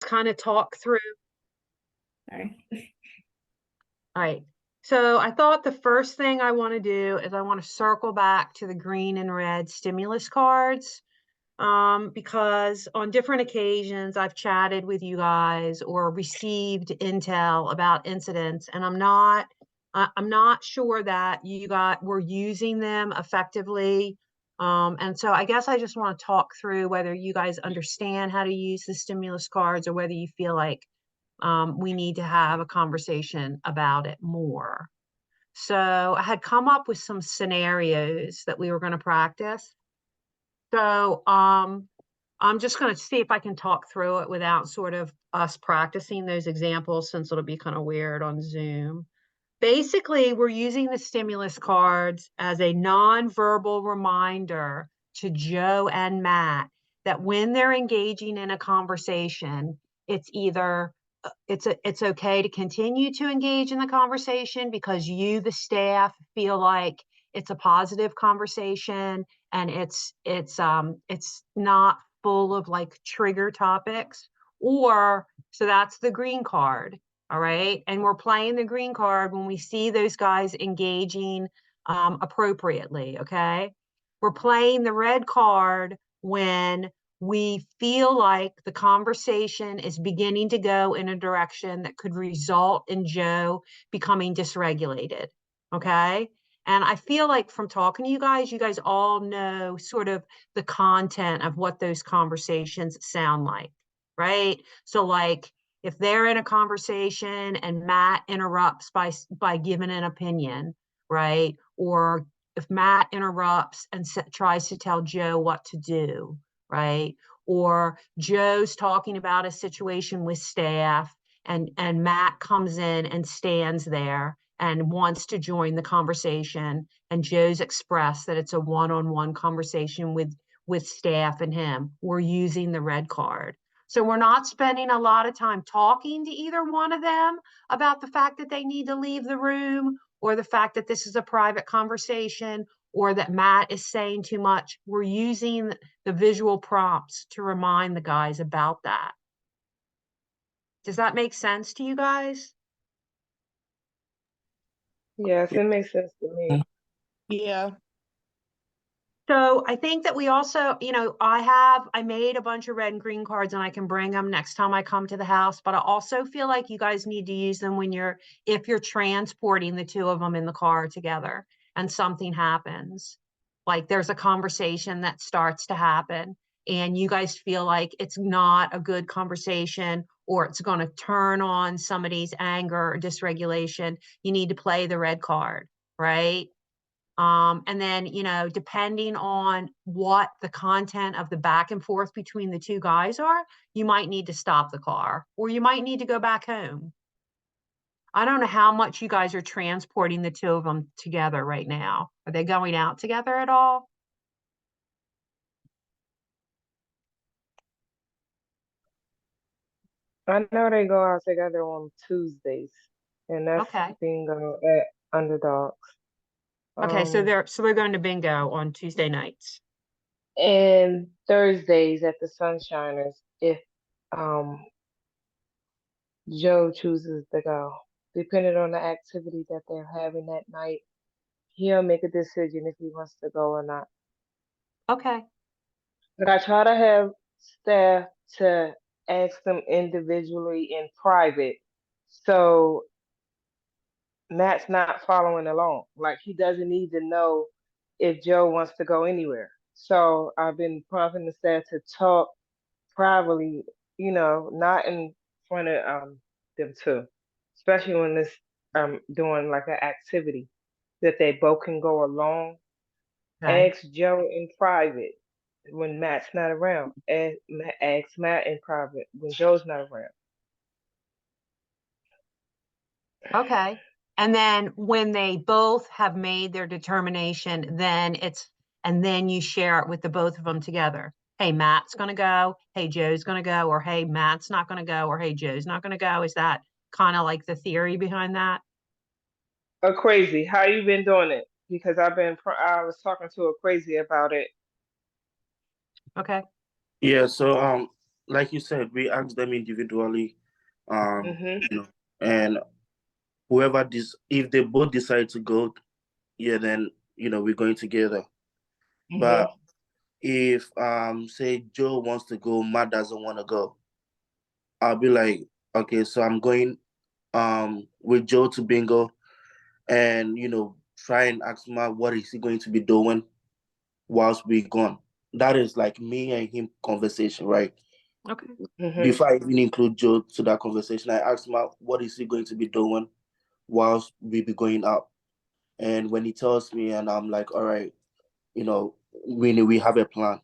kind of talk through. Sorry. All right. So I thought the first thing I want to do is I want to circle back to the green and red stimulus cards. Because on different occasions I've chatted with you guys or received intel about incidents, and I'm not sure that you guys were using them effectively. And so I guess I just want to talk through whether you guys understand how to use the stimulus cards or whether you feel like we need to have a conversation about it more. So I had come up with some scenarios that we were going to practice. So I'm just going to see if I can talk through it without sort of us practicing those examples, since it'll be kind of weird on Zoom. Basically, we're using the stimulus cards as a nonverbal reminder to Joe and Matt that when they're engaging in a conversation, it's either it's okay to continue to engage in the conversation because you, the staff, feel like it's a positive conversation and it's not full of like trigger topics, or so that's the green card. All right. And we're playing the green card when we see those guys engaging appropriately. Okay. We're playing the red card when we feel like the conversation is beginning to go in a direction that could result in Joe becoming dysregulated. Okay. And I feel like from talking to you guys all know sort of the content of what those conversations sound like. Right. So, like, if they're in a conversation and Matt interrupts by giving an opinion, right? Or if Matt interrupts and tries to tell Joe what to do, right? Or Joe's talking about a situation with staff and Matt comes in and stands there and wants to join the conversation, and Joe's expressed that it's a one-on-one conversation with staff and him, we're using the red card. So we're not spending a lot of time talking to either one of them about the fact that they need to leave the room or the fact that this is a private conversation or that Matt is saying too much. We're using the visual prompts to remind the guys about that. Does that make sense to you guys? Yes, it makes sense to me. Yeah. So I think that we also, I made a bunch of red and green cards and I can bring them next time I come to the house, but I also feel like you guys need to use them if you're transporting the two of them in the car together and something happens. Like there's a conversation that starts to happen and you guys feel like it's not a good conversation or it's going to turn on somebody's anger or dysregulation, you need to play the red card, right? And then, depending on what the content of the back and forth between the two guys are, you might need to stop the car or you might need to go back home. I don't know how much you guys are transporting the two of them together right now. Are they going out together at all? I know they go out together on Tuesdays, and that's Okay. bingo at Underdogs. Okay, so they're going to bingo on Tuesday nights. And Thursdays at the Sunshiners if um Joe chooses to go. Depending on the activity that they're having that night, he'll make a decision if he wants to go or not. Okay. But I try to have staff to ask them individually in private. So Matt's not following along. Like he doesn't need to know if Joe wants to go anywhere. So I've been prompting the staff to talk privately, not in front of them too, especially when it's doing like an activity that they both can go along. Okay. Ask Joe in private when Matt's not around. Ask Matt in private when Joe's not around. Okay. And then when they both have made their determination, and then you share it with the both of them together. Hey, Matt's going to go. Hey, Joe's going to go. Or hey, Matt's not going to go. Or hey, Joe's not going to go. Is that kind of like the theory behind that? Crazy. How you been doing it? Because I was talking to a crazy about it. Okay. Yeah, so like you said, we ask them individually, Mm-hmm. you know, and whoever if they both decide to go, yeah, then we're going together. Mm-hmm. But if say Joe wants to go, Matt doesn't want to go, I'll be like, okay, so I'm going with Joe to bingo, and try and ask Matt what is he going to be doing whilst we're gone. That is like me and him conversation, right? Okay. Mm-hmm. Before I even include Joe to that conversation, I asked Matt what is he going to be doing whilst we be going out. And when he tells me, and I'm like, all right, we have a plan.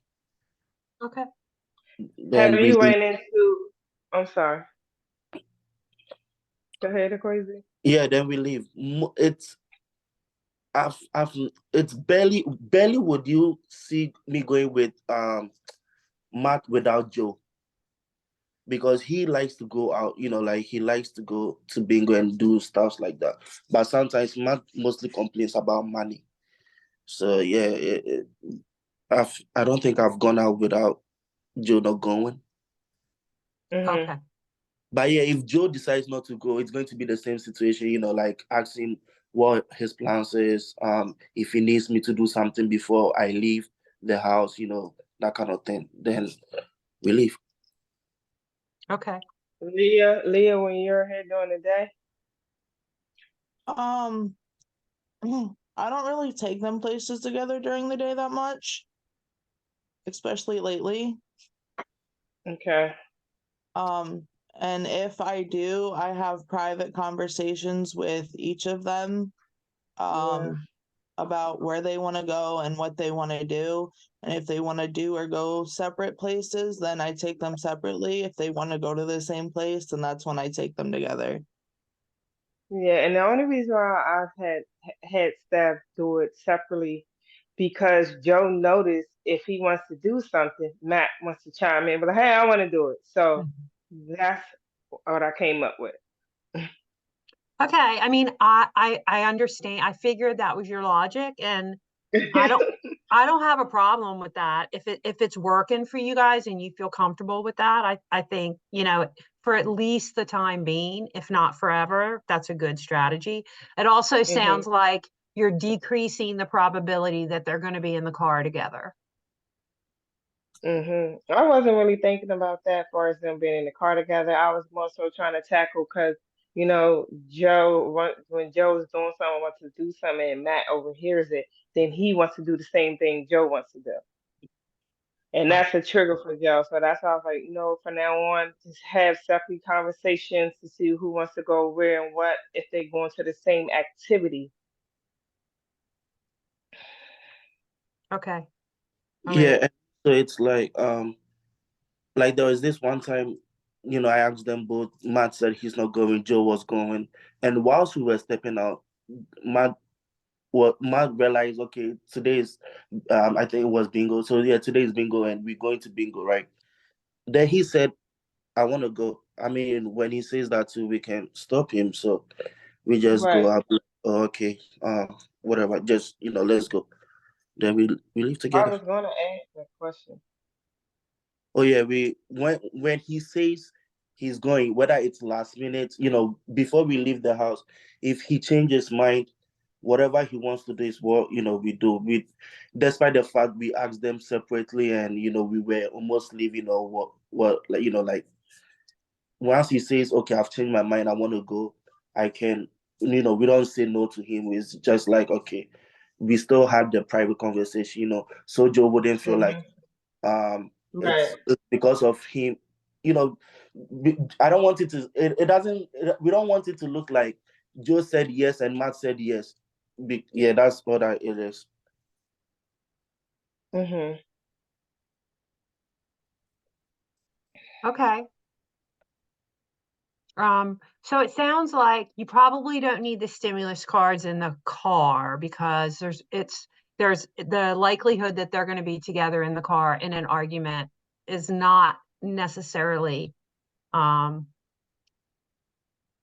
Okay. Have Then we you leave. ran into? I'm sorry. Go ahead, crazy. Yeah, then we leave. It's barely would you see me going with Matt without Joe, because he likes to go out, like he likes to go to bingo and do stuff like that. But sometimes Matt mostly complains about money. So yeah, I don't think I've gone out without Joe not going. Mm-hmm. Okay. But yeah, if Joe decides not to go, it's going to be the same situation, like asking what his plans is, if he needs me to do something before I leave the house, that kind of thing. Then we leave. Okay. Leah, when you're here during the day. Um, I don't really take them places together during the day that much, especially lately. Okay. And if I do, I have private conversations with each of them, Yeah. about where they want to go and what they want to do. And if they want to do or go separate places, then I take them separately. If they want to go to the same place, then that's when I take them together. Yeah, and the only reason why I've had staff do it separately because Joe noticed if he wants to do something, Matt wants to chime in, but hey, I want to do it. So that's what I came up with. Okay. I mean, I understand. I figured that was your logic, and I don't I don't have a problem with that. If it's working for you guys and you feel comfortable with that, I think, for at least the time being, if not forever, that's a good strategy. It also Mhm. sounds like you're decreasing the probability that they're going to be in the car together. Mhm. I wasn't really thinking about that for as them being in the car together. I was more so trying to tackle because Joe when Joe was doing something, wants to do something, and Matt overhears it, then he wants to do the same thing Joe wants to do. And Right. that's a trigger for Joe. So that's why I was like, from now on, just have separate conversations to see who wants to go where and what if they're going to the same activity. Okay. All Yeah, right. and so it's like there was this one time, I asked them both. Matt said he's not going, Joe was going, and whilst we were stepping out, Matt Matt realized, okay, today's I think it was bingo. So yeah, today's bingo and we're going to bingo, right? Then he said, I want to go. I mean, when he says that too, we can stop him. So we just go Right. out. Oh, okay, whatever. Just let's go. Then we leave I together. was going to ask that question. Oh yeah, we when he says he's going, whether it's last minute, before we leave the house, if he changes mind, whatever he wants to do is what we do. Despite the fact we asked them separately, and we were almost leaving, or what like once he says, okay, I've changed my mind, I want to go, I can, we don't say no to him. It's just like, okay, we still have the private conversation, so Joe wouldn't feel like Hmm. Right. it's because of him. I don't want it doesn't, we don't want it to look like Joe said yes and Matt said yes. Yeah, that's what it is. Hmm. Okay. So it sounds like you probably don't need the stimulus cards in the car because there's the likelihood that they're going to be together in the car in an argument is not necessarily, um,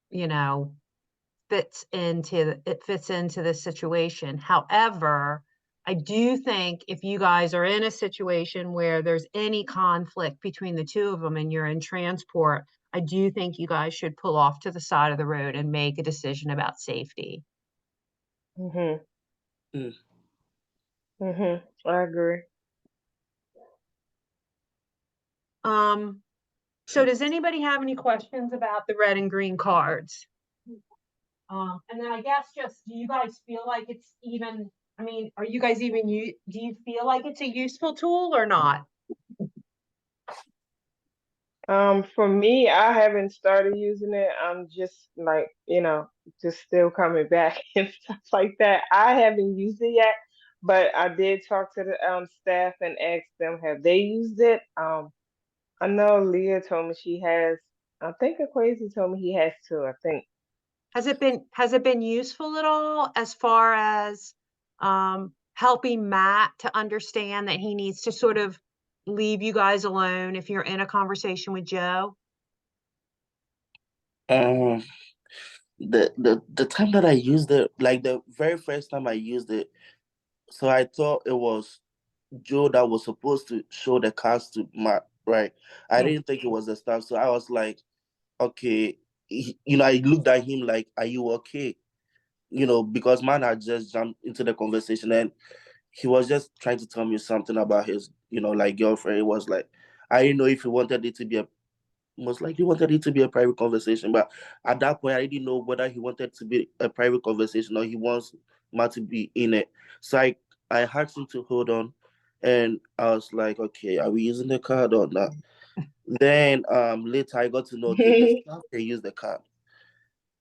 you know, it fits into the situation. However, I do think if you guys are in a situation where there's any conflict between the two of them and you're in transport, I do think you guys should pull off to the side of the road and make a decision about safety. Mhm. Mm. Mhm. I agree. So does anybody have any questions about the red and green cards? And then I guess just, do you guys feel like it's even, I mean, are you guys even, do you feel like it's a useful tool or not? For me, I haven't started using it. I'm just like, just still coming back and stuff like that. I haven't used it yet, but I did talk to the staff and ask them, have they used it? I know Leah told me she has. I think Equazi told me he has too. I think. Has it been useful at all as far as helping Matt to understand that he needs to sort of leave you guys alone if you're in a conversation with Joe? Um, the time that I used it, like the very first time I used it, so I thought it was Joe that was supposed to show the cards to Matt, right? I Yeah. didn't think it was the staff, so I was like, okay, I looked at him like, are you okay? Because man had just jumped into the conversation and he was just trying to tell me something about his, like girlfriend. It was like, I didn't know if he wanted it to be most likely wanted it to be a private conversation, but at that point, I didn't know whether he wanted to be a private conversation or he wants Matt to be in it. So I asked him to hold on, and I was like, okay, are we using the card or not? Then later I got to know, okay, the staff can use the card.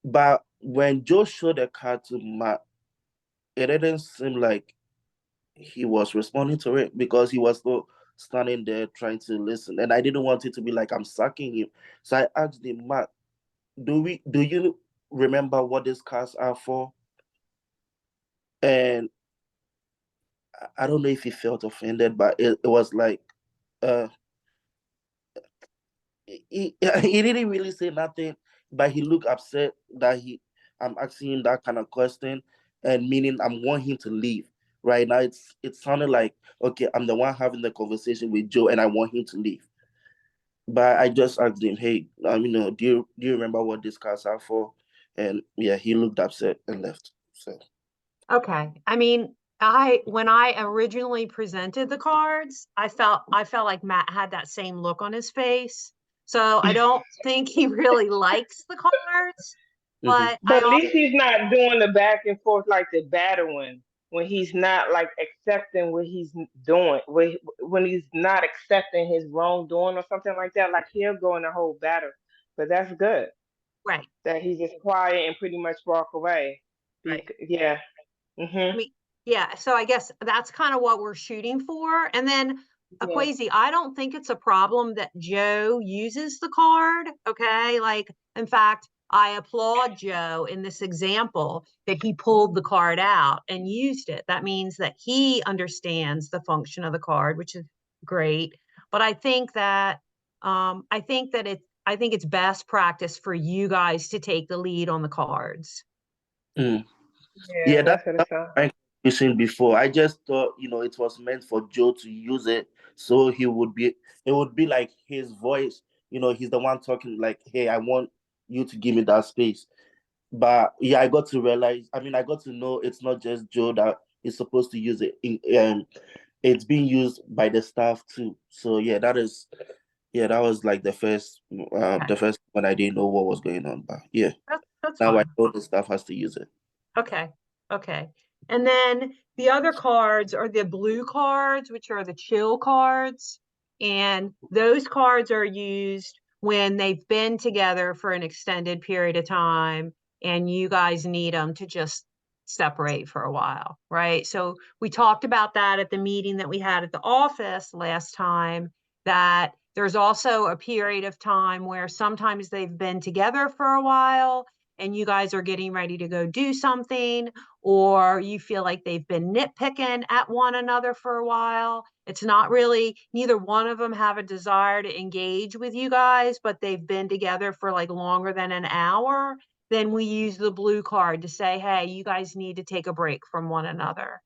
But when Joe showed the card to Matt, it didn't seem like he was responding to it because he was still standing there trying to listen. And I didn't want it to be like I'm sucking him. So I asked him, Matt, do you remember what these cards are for? And I don't know if he felt offended, but it was like uh he didn't really say nothing, but he looked upset that I'm asking him that kind of question, and meaning I'm wanting him to leave. Right now, it sounded like, okay, I'm the one having the conversation with Joe, and I want him to leave. But I just asked him, hey, do you remember what these cards are for? And yeah, he looked upset and left. So Okay. I mean, when I originally presented the cards, I felt like Matt had that same look on his face. So I don't think he really likes the cards, mhm. but I But at least he's not doing the back and forth like the battering when he's not like accepting what he's doing, when he's not accepting his wrongdoing or something like that. Like he'll go in the whole battle, but that's good right, that he just quiet and pretty much walk away. right. Yeah. I Mhm. mean, yeah, so I guess that's kind of what we're shooting for. And then Yeah. Aquazi, I don't think it's a problem that Joe uses the card. Okay. Like, in fact, I applaud Joe in this example that he pulled the card out and used it. That means that he understands the function of the card, which is great. But I think it's best practice for you guys to take the lead on the cards. Mm. Yeah, Yeah, that's what it that's sounds. my question before. I just thought, it was meant for Joe to use it, so it would be like his voice. He's the one talking like, "Hey, I want you to give me that space." But yeah, I got to realize. I mean, I got to know it's not just Joe that is supposed to use it. It's being used by the staff too. So yeah, that was like Okay. the first when I didn't know what was going on. But yeah, That's now I fine. know the staff has to use it. Okay, okay. And then the other cards are the blue cards, which are the chill cards. And those cards are used when they've been together for an extended period of time and you guys need them to just separate for a while, right? So we talked about that at the meeting that we had at the office last time, that there's also a period of time where sometimes they've been together for a while and you guys are getting ready to go do something, or you feel like they've been nitpicking at one another for a while. It's not really, neither one of them have a desire to engage with you guys, but they've been together for like longer than an hour. Then we use the blue card to say, hey, you guys need to take a break from one another.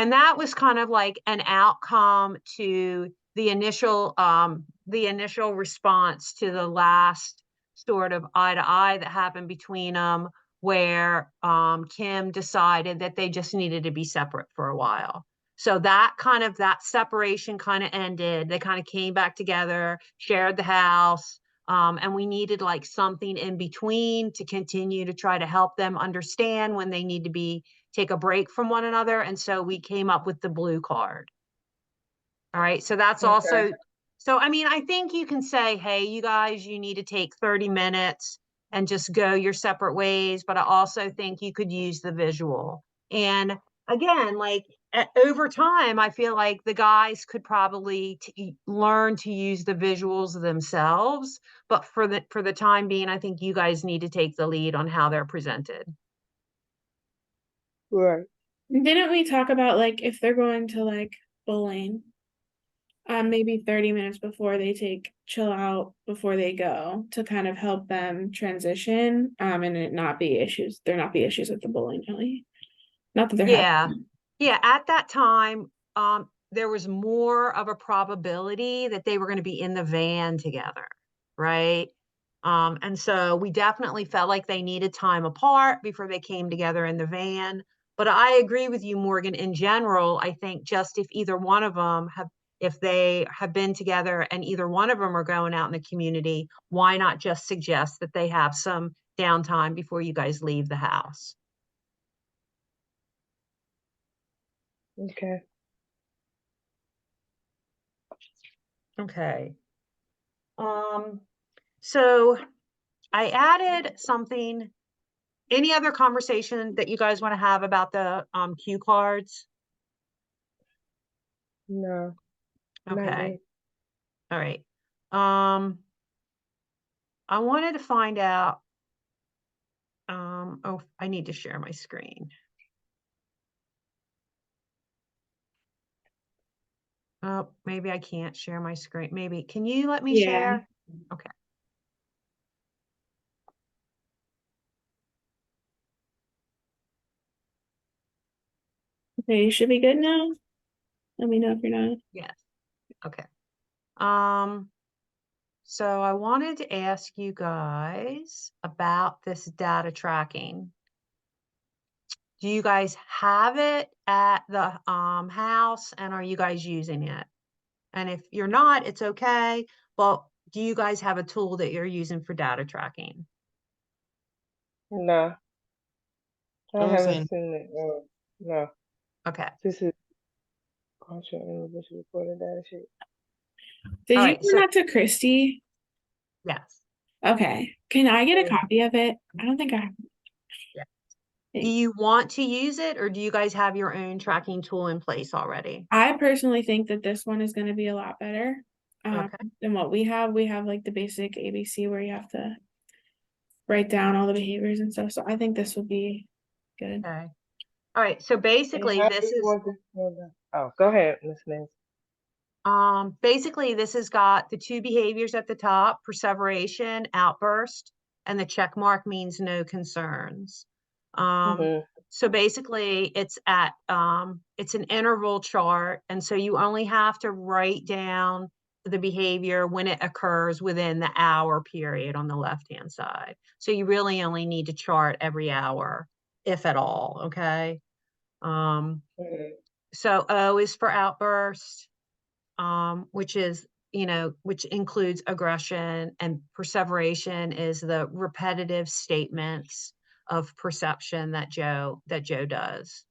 And that was kind of like an outcome to the initial response to the last sort of eye to eye that happened between them, where Kim decided that they just needed to be separate for a while. So that separation kind of ended. They kind of came back together, shared the house, and we needed like something in between to continue to try to help them understand when they need to take a break from one another. And so we came up with the blue card. All right. So that's Okay. also, so I mean, I think you can say, hey, you guys, you need to take 30 minutes and just go your separate ways. But I also think you could use the visual. And again, like over time, I feel like the guys could probably learn to use the visuals themselves. But for the time being, I think you guys need to take the lead on how they're presented. Right. Didn't we talk about like if they're going to like bowling, maybe 30 minutes before they chill out before they go to kind of help them transition, and it not be issues. There not be issues with the bowling alley. Not that there have. Yeah. At that time, there was more of a probability that they were going to be in the van together, right? And so we definitely felt like they needed time apart before they came together in the van. But I agree with you, Morgan. In general, I think just if they have been together and either one of them are going out in the community, why not just suggest that they have some downtime before you guys leave the house? Okay. Okay. So I added something. Any other conversation that you guys want to have about the cue cards? No. Not Okay. yet. All right. I wanted to find out. Oh, I need to share my screen. Oh, maybe I can't share my screen. Maybe, can you let me Yeah. share? Okay. Okay, you should be good now. Let me know if you're not. Yes. Okay. So I wanted to ask you guys about this data tracking. Do you guys have it at the house, and are you guys using it? And if you're not, it's okay. But do you guys have a tool that you're using for data tracking? No. I I was saying, haven't seen it. No. Okay. This is contract individual reported data sheet. Did All you right, send that to Christy? Yes. Okay. Can I get a Yeah. copy of it? I don't think I have. Yeah. Do Thanks. you want to use it, or do you guys have your own tracking tool in place already? I personally think that this one is going to be a lot better Okay. than what we have. We have like the basic ABC where you have to write down all the behaviors and stuff. So I think this would be good. Okay. All right. So And basically, how this do you is want this done? Oh, go ahead, Ms. Nancy. basically this has got the two behaviors at the top: perseveration, outburst, and the check mark means no concerns. Mm-hmm. So basically it's it's an interval chart, and so you only have to write down the behavior when it occurs within the hour period on the left hand side. So you really only need to chart every hour, if at all. Okay. Mm-hmm. So O is for outburst, which is, which includes aggression, and perseveration is the repetitive statements of perception that Joe does.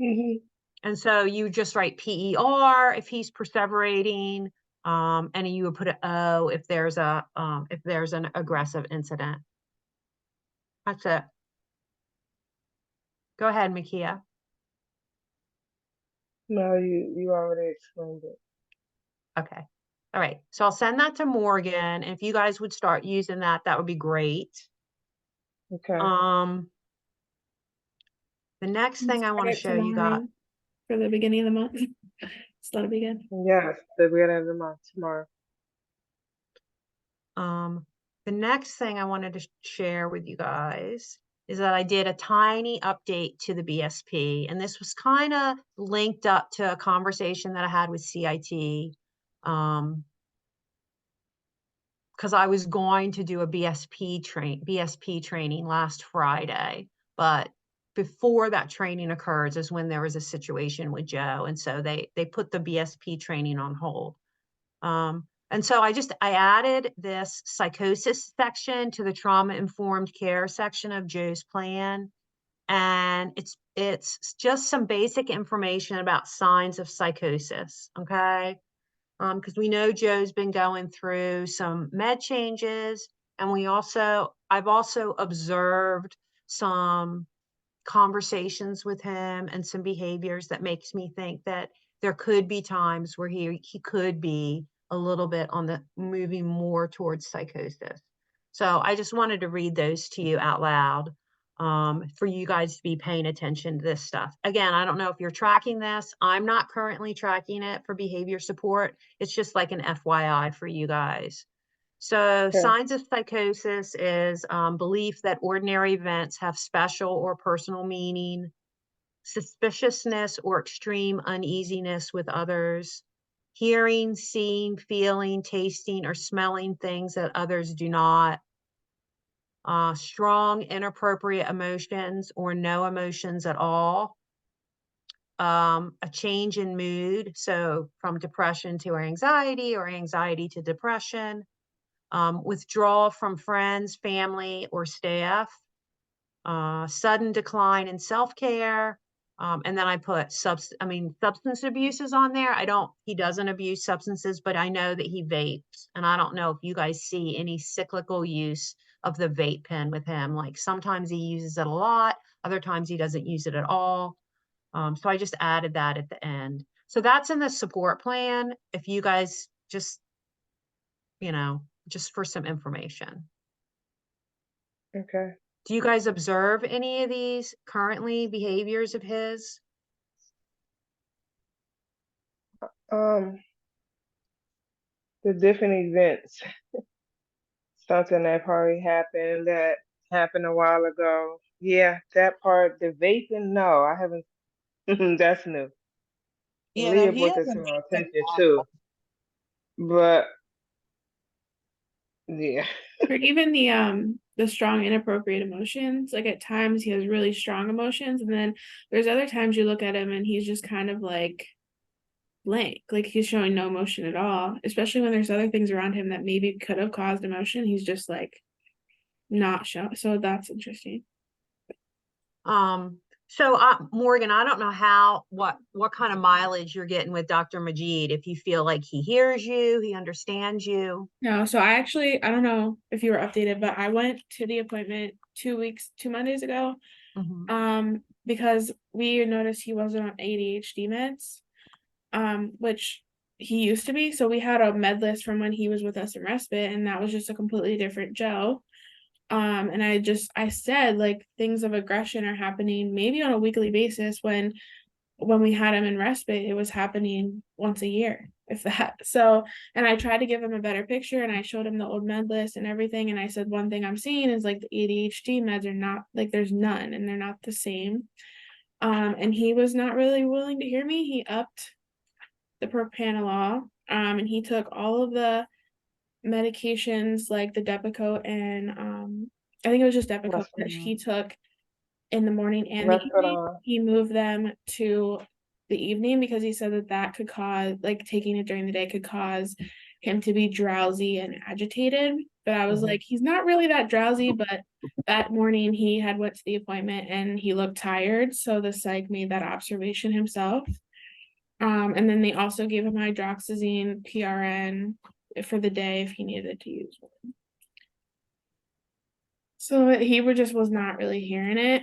Mm-hmm. And so you just write PER if he's perseverating, and you would put an O if there's an aggressive incident. That's it. Go ahead, Makia. No, you already explained it. Okay. All right. So I'll send that to Morgan. And if you guys would start using that, that would be great. Okay. The next thing I want to show you guys. For the beginning of the month. Just let it begin. Yes, the beginning of the month tomorrow. The next thing I wanted to share with you guys is that I did a tiny update to the BSP, and this was kind of linked up to a conversation that I had with CIT. Because I was going to do a BSP training last Friday, but before that training occurs is when there was a situation with Joe, and so they put the BSP training on hold. And so I added this psychosis section to the trauma informed care section of Joe's plan, and it's just some basic information about signs of psychosis. Okay. Because we know Joe's been going through some med changes, and I've also observed some conversations with him and some behaviors that makes me think that there could be times where he could be a little bit on the moving more towards psychosis. So I just wanted to read those to you out loud, for you guys to be paying attention to this stuff. Again, I don't know if you're tracking this. I'm not currently tracking it for behavior support. It's just like an FYI for you guys. So Okay. signs of psychosis is belief that ordinary events have special or personal meaning, suspiciousness or extreme uneasiness with others, hearing, seeing, feeling, tasting, or smelling things that others do not, strong inappropriate emotions or no emotions at all, a change in mood, so from depression to anxiety or anxiety to depression, withdrawal from friends, family, or staff, sudden decline in self-care. And then I put substance abuse is on there. He doesn't abuse substances, but I know that he vapes. And I don't know if you guys see any cyclical use of the vape pen with him. Like sometimes he uses it a lot, other times he doesn't use it at all. So I just added that at the end. So that's in the support plan. If you guys just for some information. Okay. Do you guys observe any of these currently behaviors of his? The different events. Something that probably happened a while ago. Yeah, that part, the vaping, no, I haven't. That's new. Yeah, no, Leah he brought that to hasn't my been attention too. But yeah. Or even the strong inappropriate emotions. Like at times he has really strong emotions, and then there's other times you look at him and he's just kind of like blank, like he's showing no emotion at all, especially when there's other things around him that maybe could have caused emotion. He's just like not showing. So that's interesting. So Morgan, I don't know what kind of mileage you're getting with Dr. Majid, if you feel like he hears you, he understands you. No, so I don't know if you were updated, but I went to the appointment 2 Mondays ago, because we noticed he wasn't on ADHD meds, which he used to be. So we had a med list from when he was with us in respite, and that was just a completely different Joe. And I said like things of aggression are happening maybe on a weekly basis. When we had him in respite, it was happening once a year, if that. So, and I tried to give him a better picture, and I showed him the old med list and everything, and I said one thing I'm seeing is like the ADHD meds are not, like there's none, and they're not the same. And he was not really willing to hear me. He upped the propranolol, and he took all of the medications like the Depakote and I think it was just Depakote that he took in the morning and the evening. He moved them to the evening because he said that could cause, like taking it during the day could cause him to be drowsy and agitated. But I was like, he's not really that drowsy, but that morning he had went to the appointment and he looked tired. So the psych made that observation himself. And then they also gave him hydroxyzine PRN for the day if he needed to use one. So he was not really hearing it.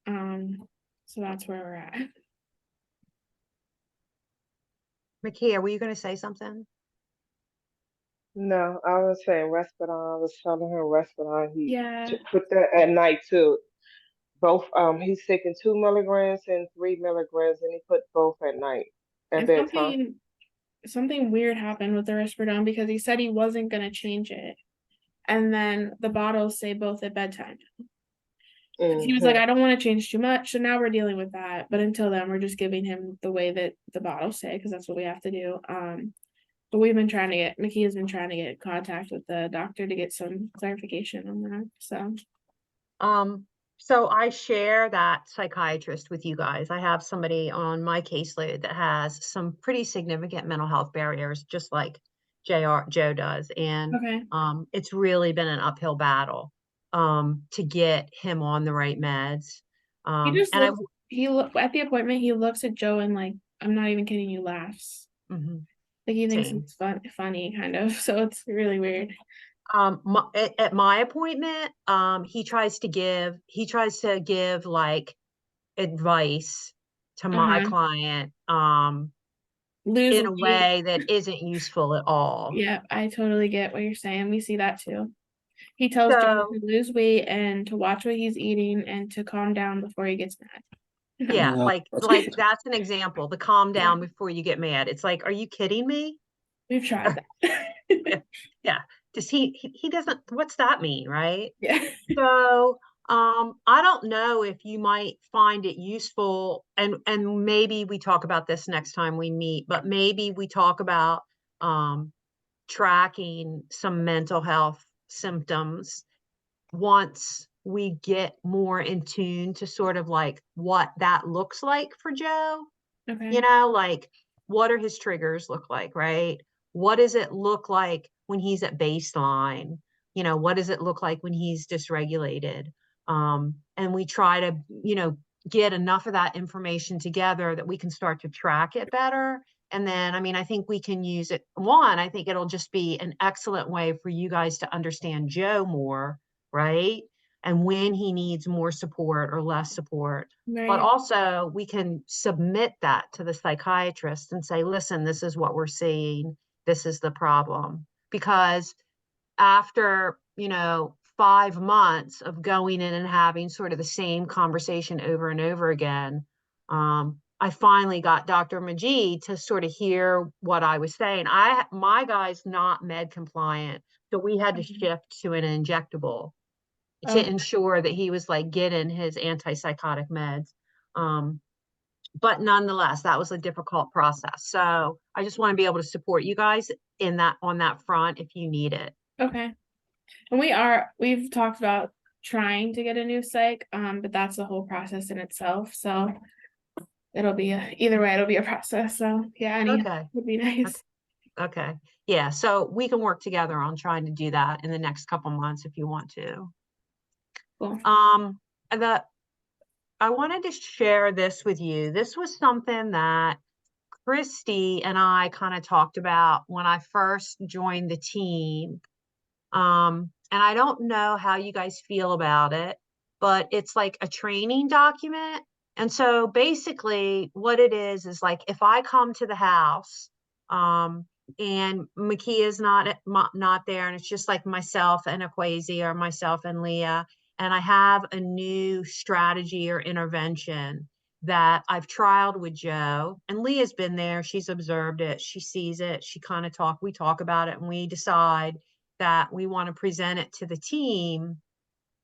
So that's where we're at. Makia, were you going to say something? No, I was saying Respiron. I was telling her Respiron. He Yeah. put that at night too. Both, he's taking 2 milligrams and 3 milligrams, and he put both at night at bedtime. Something weird happened with the Risperidone because he said he wasn't going to change it. And then the bottles say both at bedtime. He was like, Mhm. I don't want to change too much. So now we're dealing with that. But until then, we're just giving him the way that the bottles say, because that's what we have to do. But we've been trying to get, Mickey has been trying to get in contact with the doctor to get some clarification on that. So, So I share that psychiatrist with you guys. I have somebody on my caseload that has some pretty significant mental health barriers, just like Joe does. And okay. it's really been an uphill battle to get him on the right meds. He just And I looks, he look at the appointment, he looks at Joe and like, I'm not even kidding you, laughs. mhm, Like he thinks same. it's funny kind of. So it's really weird. At my appointment, he tries to give like advice to my Uh-huh. client, Lose in a weight. way that isn't useful at all. Yeah, I totally get what you're saying. We see that too. He tells Joe So, to lose weight and to watch what he's eating and to calm down before he gets mad. yeah, Yeah. like that's an example, the calm Yeah. down before you get mad. It's like, are you kidding me? We've tried that. Yeah. Yeah. Does he doesn't, what's that mean, right? Yeah. So, I don't know if you might find it useful, and maybe we talk about this next time we meet, but maybe we talk about tracking some mental health symptoms once we get more in tune to sort of like what that looks like for Joe. Okay. You know, like what are his triggers look like, right? What does it look like when he's at baseline? You know, what does it look like when he's dysregulated? And we try to, get enough of that information together that we can start to track it better. And then, I mean, I think we can use it. One, I think it'll just be an excellent way for you guys to understand Joe more, right? And when he needs more support or less support. But Right. also we can submit that to the psychiatrist and say, listen, this is what we're seeing. This is the problem. Because after, 5 months of going in and having sort of the same conversation over and over again, I finally got Dr. Majid to sort of hear what I was saying. My guy's not med compliant, so we had to shift to an injectable to Okay. ensure that he was like getting his antipsychotic meds. Um, but nonetheless, that was a difficult process. So I just want to be able to support you guys in that on that front if you need it. Okay. And we've talked about trying to get a new psych, but that's a whole process in itself. So it'll be either way, it'll be a process. So yeah, any help Okay. would be nice. Okay. Yeah. So we can work together on trying to do that in the next couple months if you want to. Cool. And I wanted to share this with you. This was something that Christy and I kind of talked about when I first joined the team. And I don't know how you guys feel about it, but it's like a training document. And so basically what it is like if I come to the house, and Makia's not there, and it's just like myself and Akwasi or myself and Leah, and I have a new strategy or intervention that I've trialed with Joe, and Leah's been there, she's observed it, she sees it, we talk about it, and we decide that we want to present it to the team.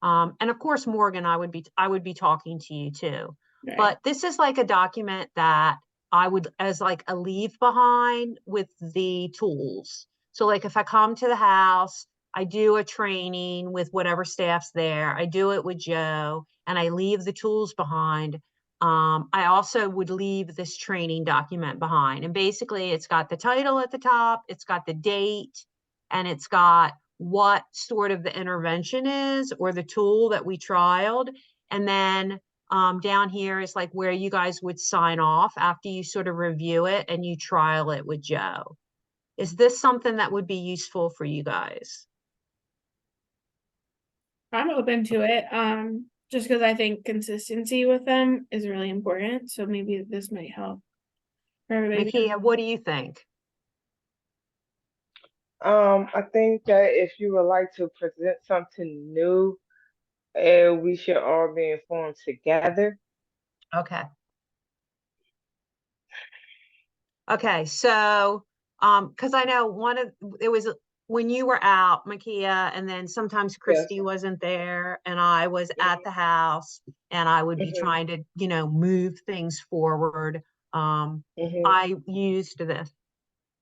And of course, Morgan, I would be talking to you too. Right. But this is like a document that I would as like a leave behind with the tools. So like if I come to the house, I do a training with whatever staff's there. I do it with Joe and I leave the tools behind. I also would leave this training document behind. And basically it's got the title at the top, it's got the date, and it's got what sort of the intervention is or the tool that we trialed. And then down here is like where you guys would sign off after you sort of review it and you trial it with Joe. Is this something that would be useful for you guys? I'm open to it. Just because I think consistency with them is really important. So maybe this might help for everybody. Makia, what do you think? I think that if you would like to present something new, we should all be informed together. Okay. Okay, so because I know it was when you were out, Makia, and then sometimes Yes. Christy wasn't there and I was at the house and I would be Mhm. trying to, you know, move things forward. Mhm. I used this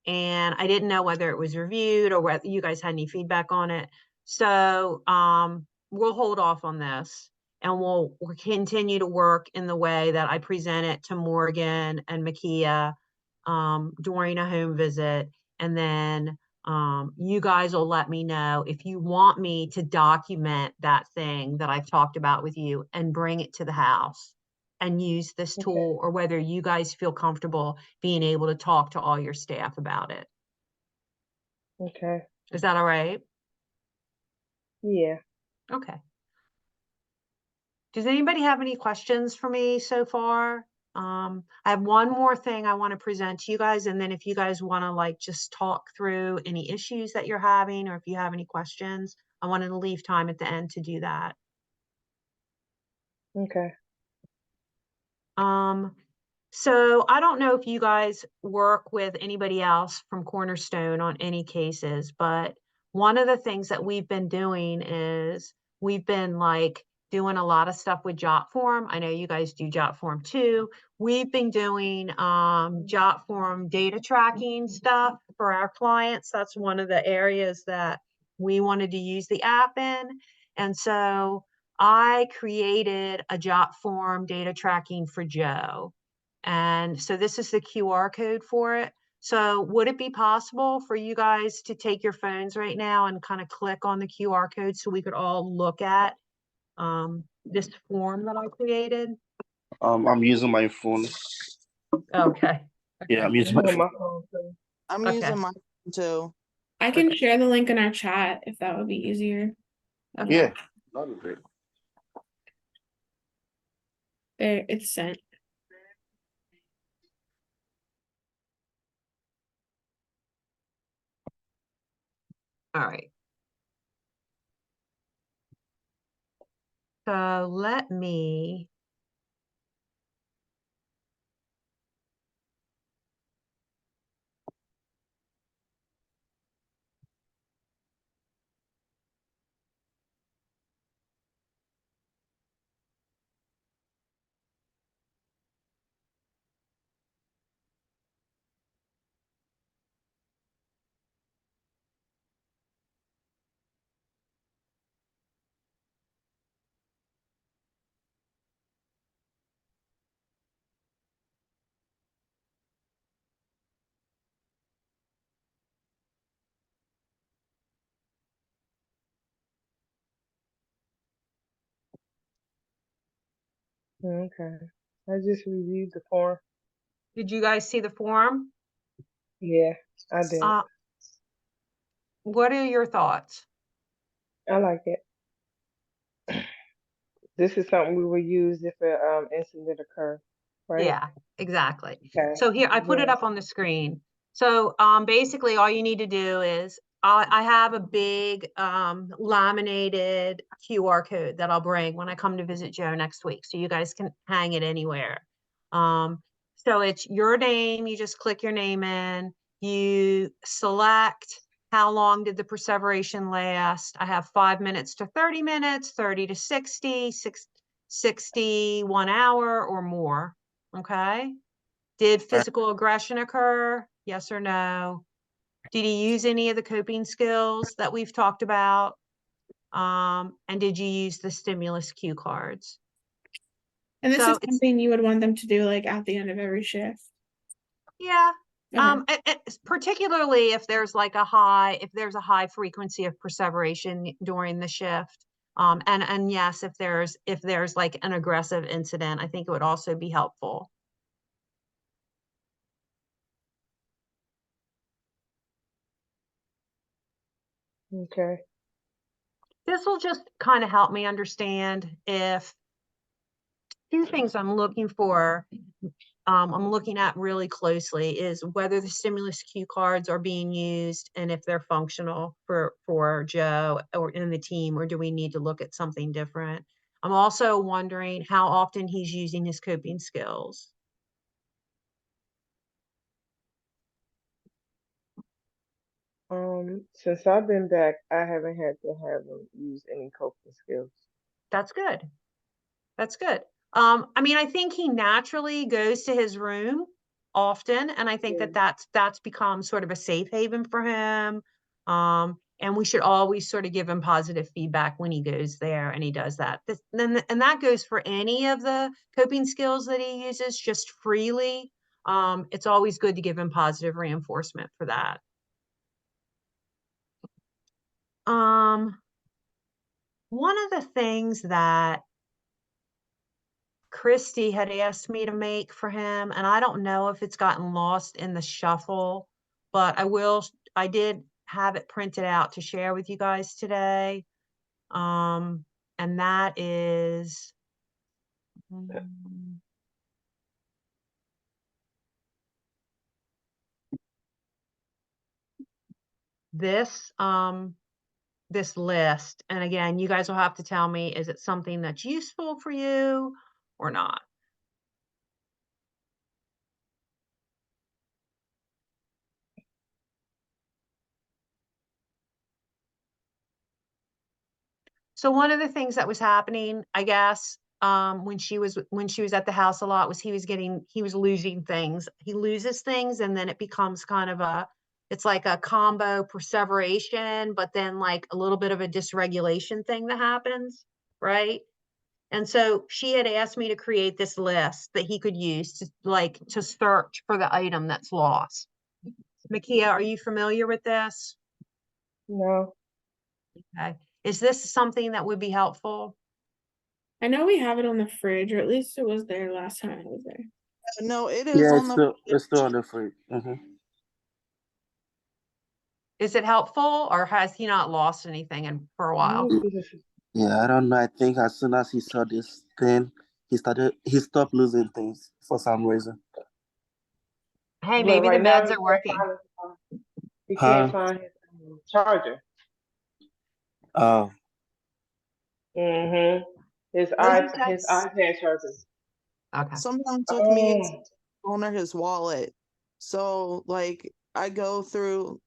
and I didn't know whether it was reviewed or whether you guys had any feedback on it. So, we'll hold off on this and we'll continue to work in the way that I present it to Morgan and Makia, during a home visit. And then, you guys will let me know if you want me to document that thing that I've talked about with you and bring it to the house and use this Okay. tool, or whether you guys feel comfortable being able to talk to all your staff about it. Okay. Is that all right? Yeah. Okay. Does anybody have any questions for me so far? I have one more thing I want to present to you guys, and then if you guys want to like just talk through any issues that you're having, or if you have any questions, I wanted to leave time at the end to do that. Okay. So I don't know if you guys work with anybody else from Cornerstone on any cases, but one of the things that we've been doing is we've been like doing a lot of stuff with Jotform. I know you guys do Jotform too. We've been doing Jotform data tracking stuff for our clients. That's one of the areas that we wanted to use the app in. And so I created a Jotform data tracking for Joe. And so this is the QR code for it. So would it be possible for you guys to take your phones right now and kind of click on the QR code so we could all look at this form that I created? I'm using my phone. Okay. Yeah, I'm I using my have phone. my phone too. I'm Okay. using mine too. I can share the link in our chat if that would be easier. Okay. Yeah, that'd be great. There, it's sent. All right. So let me Okay. I just reviewed the form. Did you guys see the form? Yeah, I did. What are your thoughts? I like it. This is something we will use if an incident occur, right? Yeah, exactly. Okay. So here, I put it Yeah. up on the screen. So basically all you need to do is I have a big laminated QR code that I'll bring when I come to visit Joe next week. So you guys can hang it anywhere. So it's your name. You just click your name in. You select how long did the perseveration last. I have 5 minutes to 30 minutes, 30 to 60, 60, 1 hour or more. Okay. Did physical aggression occur? Yes or no? Did he use any of the coping skills that we've talked about? And did you use the stimulus cue cards? And this So is it's, something you would want them to do like at the end of every shift. yeah. Okay. Particularly if there's like if there's a high frequency of perseveration during the shift. And yes, if there's like an aggressive incident, I think it would also be helpful. Okay. This will just kind of help me understand if two things I'm looking for, I'm looking at really closely is whether the stimulus cue cards are being used and if they're functional for Joe or in the team, or do we need to look at something different? I'm also wondering how often he's using his coping skills. Since I've been back, I haven't had to have him use any coping skills. That's good. That's good. I mean, I think he naturally goes to his room often, and I think Yeah. that that's become sort of a safe haven for him. And we should always sort of give him positive feedback when he goes there and he does that. And that goes for any of the coping skills that he uses just freely. It's always good to give him positive reinforcement for that. One of the things that Christy had asked me to make for him, and I don't know if it's gotten lost in the shuffle, but I did have it printed out to share with you guys today. And that is, this, this list. And again, you guys will have to tell me, is it something that's useful for you or not? So one of the things that was happening, I guess, when she was at the house a lot was he was losing things. He loses things and then it becomes kind of it's like a combo perseveration, but then like a little bit of a dysregulation thing that happens, right? And so she had asked me to create this list that he could use to search for the item that's lost. Makia, are you familiar with this? No. Okay. Is this something that would be helpful? I know we have it on the fridge, or at least it was there last time I was there. No, it is Yeah, on the. it's still on the fridge. Is it helpful or has he not lost anything for a while? Yeah, I don't know. I think as soon as he saw this thing, he stopped losing things for some reason. Hey, Well, maybe the right now meds are working. he Huh? can't find his charger. Oh, Mm-hmm. His What did you say? iPad charger. Okay. Sometimes with me, it's Oh, phone or his wallet. So like I go through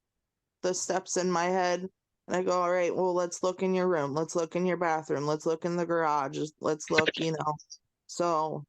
the steps in my head and I go, all right, well, let's look in your room. Let's look in your bathroom. Let's look in the garage. Let's look, So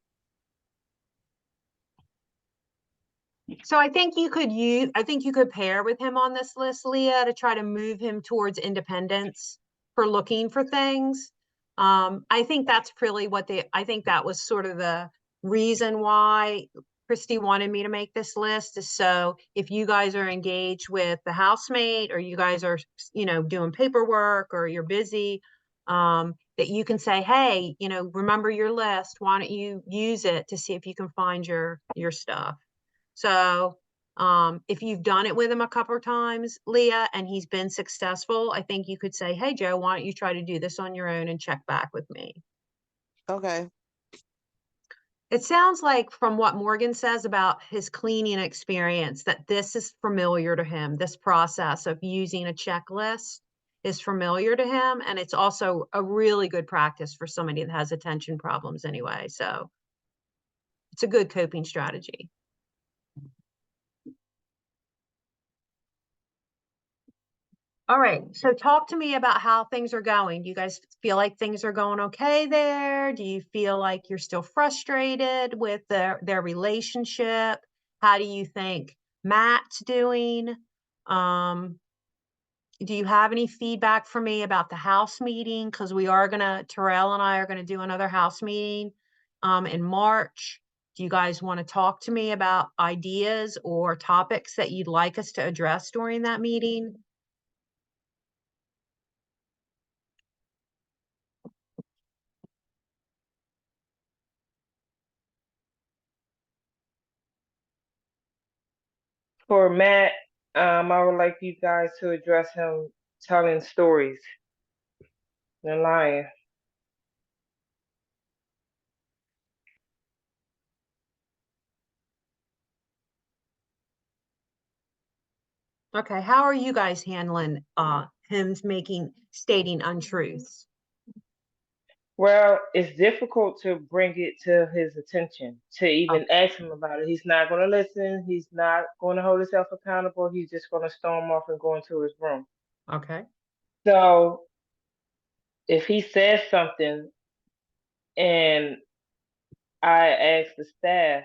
So I think you could pair with him on this list, Leah, to try to move him towards independence for looking for things. I think that's really I think that was sort of the reason why Christy wanted me to make this list is so if you guys are engaged with the housemate or you guys are, doing paperwork or you're busy, that you can say, hey, remember your list. Why don't you use it to see if you can find your stuff? So if you've done it with him a couple of times, Leah, and he's been successful, I think you could say, hey, Joe, why don't you try to do this on your own and check back with me? okay. It sounds like from what Morgan says about his cleaning experience, that this is familiar to him. This process of using a checklist is familiar to him. And it's also a really good practice for somebody that has attention problems anyway. So it's a good coping strategy. All right, so talk to me about how things are going. Do you guys feel like things are going okay there? Do you feel like you're still frustrated with their relationship? How do you think Matt's doing? Do you have any feedback for me about the house meeting? Because Terrell and I are gonna do another house meeting in March. Do you guys want to talk to me about ideas or topics that you'd like us to address during that meeting? for Matt, I would like you guys to address him telling stories and lying. Okay, how are you guys handling him stating untruths? Well, it's difficult to bring it to his attention, to Oh, even ask him about it. He's not going to listen. He's not going to hold himself accountable. He's just going to storm off and go into his room. okay. So if he says something and I ask the staff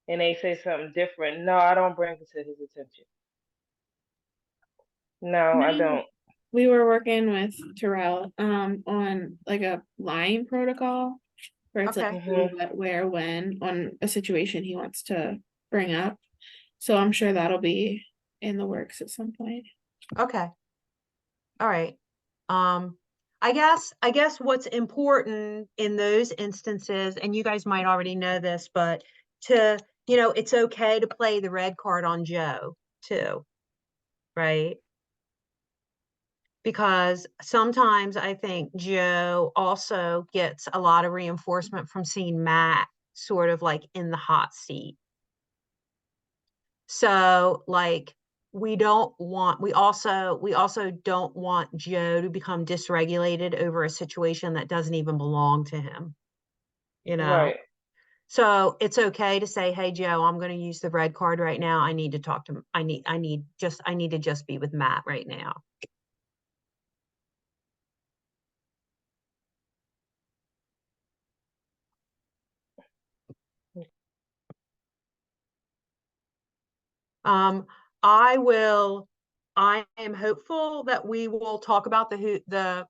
and they say something different, no, I don't bring it to his attention. No, I don't. We were working with Terrell on like a lying protocol where it's like Okay. who, what, where, when on a situation he wants to bring up. So I'm sure that'll be in the works at some point. Okay. All right. I guess what's important in those instances, and you guys might already know this, but it's okay to play the red card on Joe too, right? Because sometimes I think Joe also gets a lot of reinforcement from seeing Matt sort of like in the hot seat. So like we also don't want Joe to become dysregulated over a situation that doesn't even belong to him, you know? Right. So it's okay to say, hey, Joe, I'm going to use the red card right now. I need to talk to, I need to just be with Matt right now. I am hopeful that we will talk about that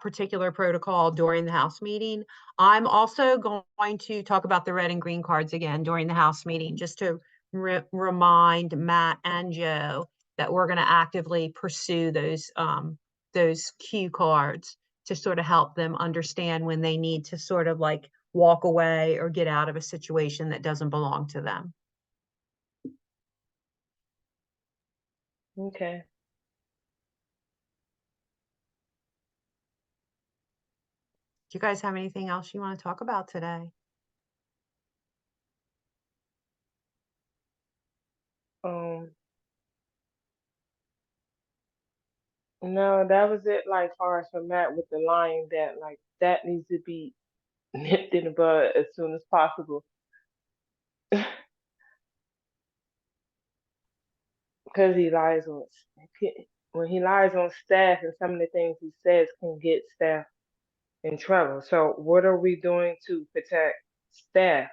particular protocol during the House meeting. I'm also going to talk about the red and green cards again during the House meeting, just to remind Matt and Joe that we're going to actively pursue those cue cards to sort of help them understand when they need to sort of like walk away or get out of a situation that doesn't belong to them. Okay. Do you guys have anything else you want to talk about today? No, that was it. Like far as for Matt with the line, that like that needs to be nipped in the bud as soon as possible. Because he lies on when he lies on staff, and some of the things he says can get staff in trouble. So what are we doing to protect staff?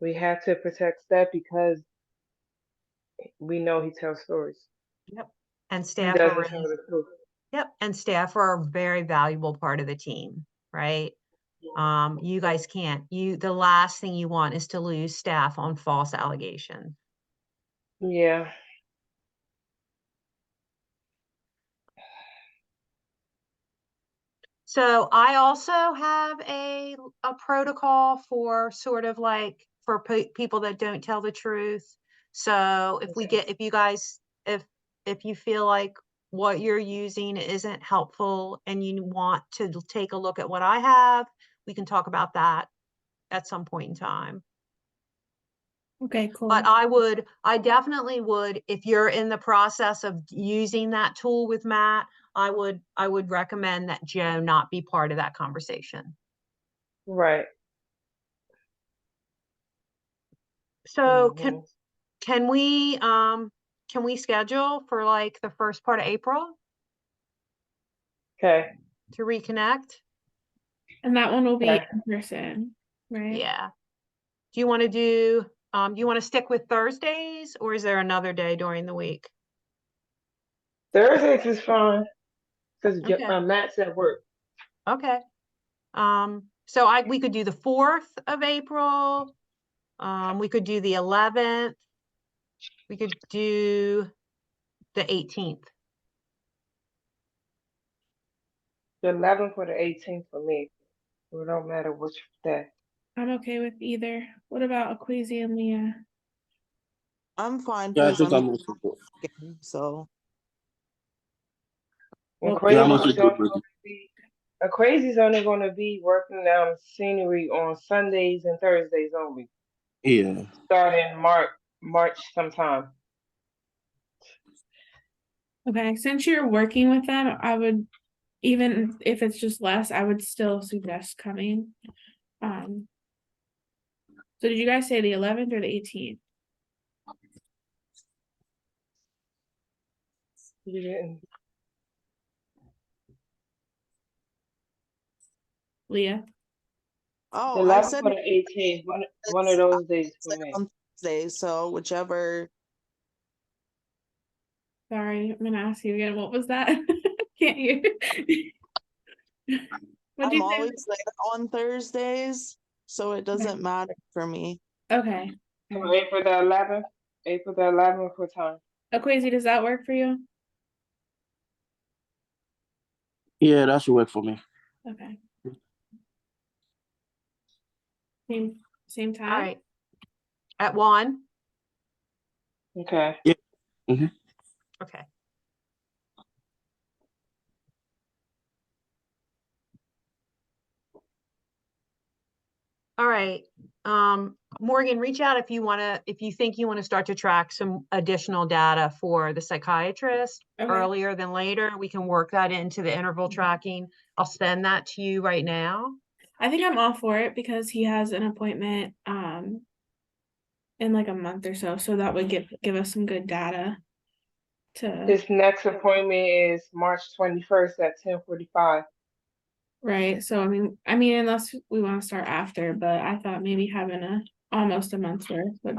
We have to protect staff because we know he tells stories. Yep. And He staff are doesn't tell really, the truth. yep. And staff are a very valuable part of the team, right? You guys the last thing you want is to lose staff on false allegations. Yeah. So I also have a protocol for sort of like for people that don't tell the truth. So if you feel like what you're using isn't helpful and you want to take a look at what I have, we can talk about that at some point in time. Okay, cool. But I definitely would, if you're in the process of using that tool with Matt, I would recommend that Joe not be part of that conversation. Right. So Mhm. can we schedule for like the first part of April Okay. to reconnect? And that one will be Okay. in person, right? Yeah. Do you want to stick with Thursdays, or is there another day during the week? Thursdays is fine because Okay. Matt's at work. Okay. So we could do the 4th of April. We could do the 11th. We could do the 18th. The 11th or the 18th for me. It don't matter which day. I'm okay with either. What about Aquasi and Leah? I'm fine Yeah, I because think I'm I'm also good. working, so And Well, Yeah, I'm Crazy's also only good going with to it. be Crazy's only going to be working scenery on Sundays and Thursdays only, Yeah. starting March sometime. okay, since you're working with them, I would even if it's just less, I would still suggest coming. So did you guys say the 11th or the 18th? You didn't. Leah? Oh, The I 11th said or the 18th, one of those days for like me. on Thursday, so whichever. Sorry, I'm gonna ask you again. What was that? Can't hear. What'd I'm you say? always there on Thursdays, so it doesn't matter for me. Okay. So April the 11th. April the 11th, what time? Quasi, does that work for you? Yeah, that should work for me. Okay. Same All time? right. At 1? Okay. Okay. All right. Morgan, reach out if you think you want to start to track some additional data for the psychiatrist Okay. earlier than later. We can work that into the interval tracking. I'll send that to you right now. I think I'm all for it because he has an appointment in like a month or so. So that would give us some good data to His next appointment is March 21st at 10:45. right. So I mean unless we want to start after, but I thought maybe having almost a month's worth would.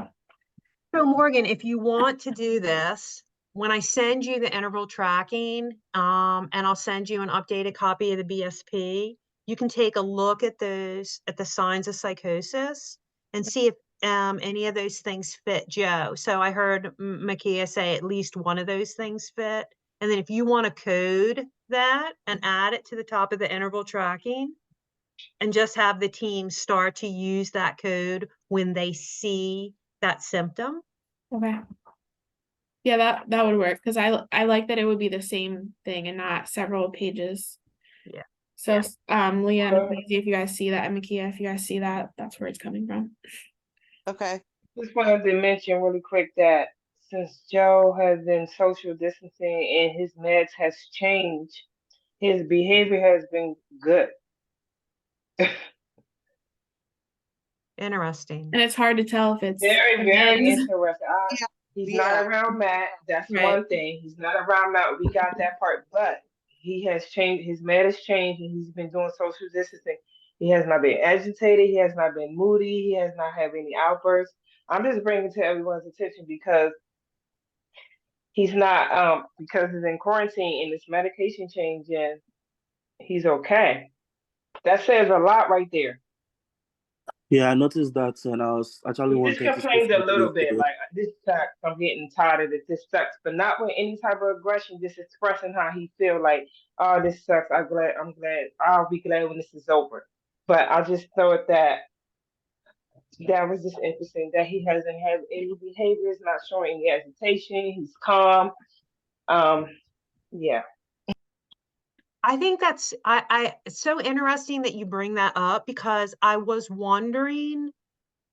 So Morgan, if you want to do this, when I send you the interval tracking, and I'll send you an updated copy of the BSP, you can take a look at those, at the signs of psychosis and see if any of those things fit Joe. So I heard Makia say at least one of those things fit. And then if you want to code that and add it to the top of the interval tracking and just have the team start to use that code when they see that symptom. Okay. Yeah, that would work because I like that it would be the same thing and not several pages. Yeah. So Leah and Okay. Maisie, if you guys see that, and Makia, if you guys see that, that's where it's coming from. Okay. Just wanted to mention really quick that since Joe has been social distancing and his meds has changed, his behavior has been good. Interesting. And it's hard to tell if it's Very, the very meds. interesting. Yeah. He's Yeah. not around Matt. That's Right. one thing. He's not around Matt. We got that part. But he has changed. His med has changed, and he's been doing social distancing. He has not been agitated. He has not been moody. He has not had any outbursts. I'm just bringing it to everyone's attention because he's not because he's in quarantine and this medication change, and he's okay. That says a lot right there. Yeah, I noticed that, and I was actually He just wanted to say complained a something little bit, yesterday. like this sucks. I'm getting tired of it. This sucks, but not with any type of aggression. Just expressing how he feel. Like, oh, this sucks. I'm glad. I'll be glad when this is over. But I just thought that was just interesting that he hasn't had any behaviors, not showing any agitation. He's calm. Yeah. I think that's it's so interesting that you bring that up because I was wondering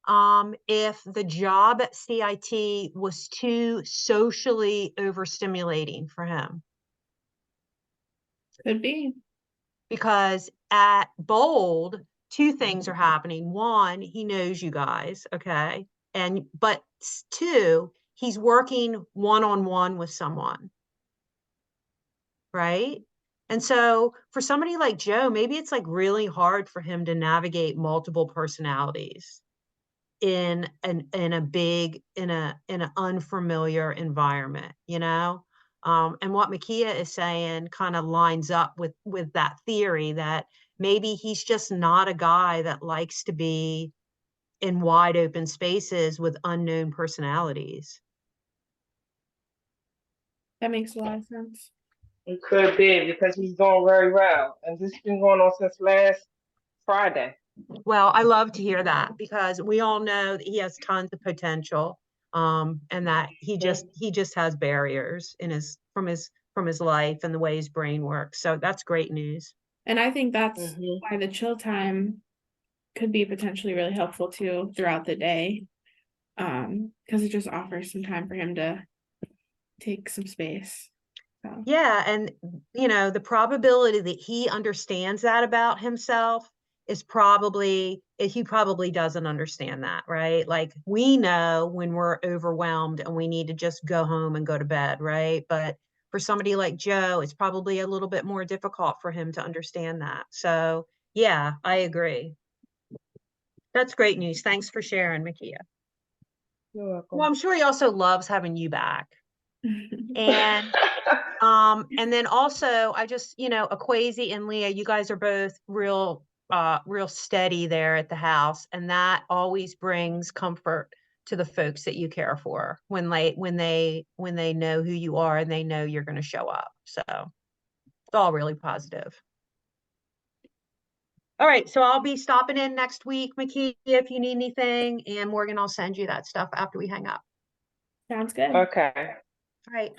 if the job at CIT was too socially overstimulating for him. Could be. Because at Bold, two things are happening. One, he knows you guys, okay? But two, he's working one-on-one with someone, right? And so for somebody like Joe, maybe it's like really hard for him to navigate multiple personalities in an unfamiliar environment, you know? And what Makia is saying kind of lines up with that theory that maybe he's just not a guy that likes to be in wide open spaces with unknown personalities. That makes a lot of sense. It could be because he's doing very well, and this has been going on since last Friday. Well, I love to hear that because we all know that he has tons of potential, and that he just has barriers in from his life and the way his brain works. So that's great news. And I think that's Mm-hmm. why the chill time could be potentially really helpful too throughout the day. Because it just offers some time for him to take some space. So, Yeah, and you know, the probability that he understands that about himself is probably he probably doesn't understand that, right? Like we know when we're overwhelmed and we need to just go home and go to bed, right? But for somebody like Joe, it's probably a little bit more difficult for him to understand that. So, yeah, I agree. That's great news. Thanks for sharing, Makia. You're Well, welcome. I'm sure he also loves having you back. And then also I just, you know, Akwasi and Leah, you guys are both real steady there at the house, and that always brings comfort to the folks that you care for when they know who you are and they know you're going to show up. So it's all really positive. All right, so I'll be stopping in next week, Makia, if you need anything, and Morgan, I'll send you that stuff after we hang up. sounds good. Okay. All right.